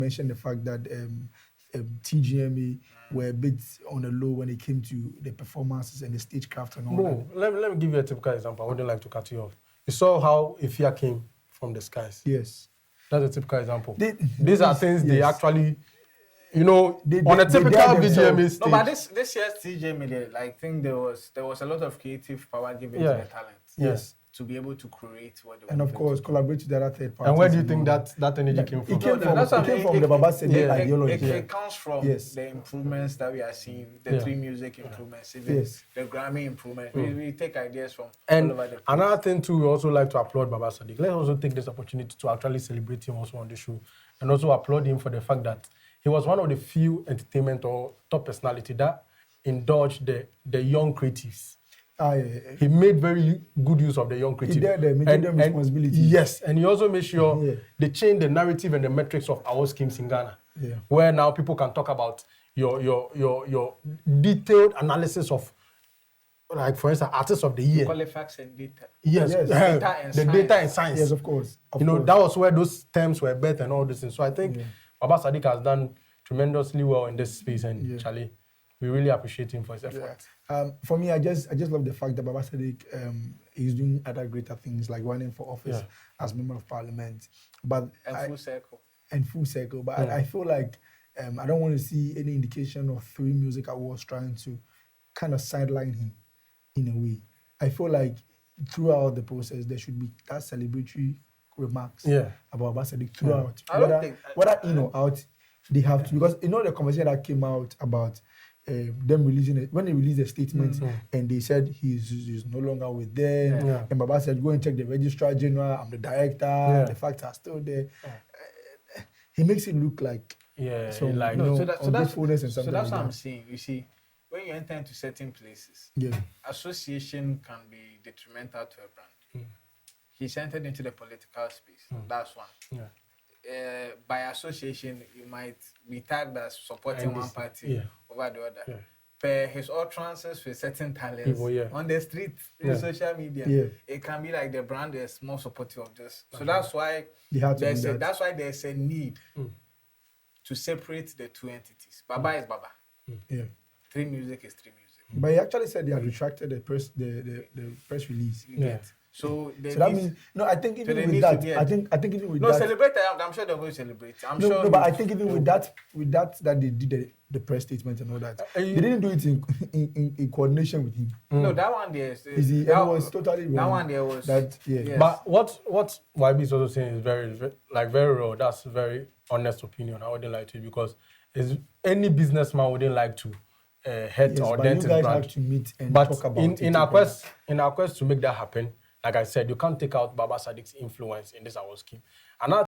mentioned the fact that TGMA were a bit on the low when it came to the performances and the stagecraft and all that. Let me give you a typical example. I wouldn't like to cut you off. You saw how Ifya came from the skies. Yes. That's a typical example. These are things they actually, on a typical VGMA stage. No, but this year's TGMA, I think there was a lot of creative power given to the talent. Yes. To be able to create what they and of course collaborate with the other third parties. And where do you think that energy came from? It came from the Baba Sadiq ideology. It comes from the improvements that we are seeing, the 3Music improvements, even the Grammy improvements. We take ideas from all over the place. Another thing too, we also like to applaud Baba Sadiq. Let's also take this opportunity to actually celebrate him also on the show, and also applaud him for the fact that he was one of the few entertainment or top personality that indulged the young creatives. He made very good use of the young creative. He did the responsibility. Yes, and he also made sure they changed the narrative and the metrics of our schemes in Ghana. Yeah. Where now people can talk about your detailed analysis of, like for instance, artists of the year. Call it facts and data. Yes, data and the science. data and science. Yes, of course. That was where those terms were birthed and all this. And so I think Baba Sadiq has done tremendously well in this space, and Charlie, we really appreciate him for his effort. For me, I just love the fact that Baba Sadiq is doing other greater things like running for office as member of parliament, full circle. But I feel like I don't want to see any indication of 3Music Awards trying to kind of sideline him in a way. I feel like throughout the process there should be that celebratory remarks about Baba Sadiq throughout. Whether in or out, they have to, because the conversation that came out about them releasing it, when they released a statement and they said he's no longer with them, and Baba said, go and check the registrar general, I'm the director, the facts are still there. He makes it look like so that's what I'm saying. You see, when you enter into certain places, association can be detrimental to a brand. He's entered into the political space. That's one. By association, you might be tagged as supporting one party over the other. Per his utterances with certain talents on the street, in social media, it can be like the brand is more supportive of this. So that's why there's a need to separate the two entities. Baba is Baba. 3Music is 3Music. But he actually said they had retracted the press release. So that means I think even with that, celebrate. I'm sure they're going to celebrate. But I think even with that they did the press statement and all that, they didn't do it in coordination with him. No, that one there was totally wrong. That one there was But what YB is also saying is very real. That's a very honest opinion. I wouldn't like to, because any businessman wouldn't like to head or dent his brand. Have to meet and but talk about in our quest to make that happen, like I said, you can't take out Baba Sadiq's influence in this award scheme. And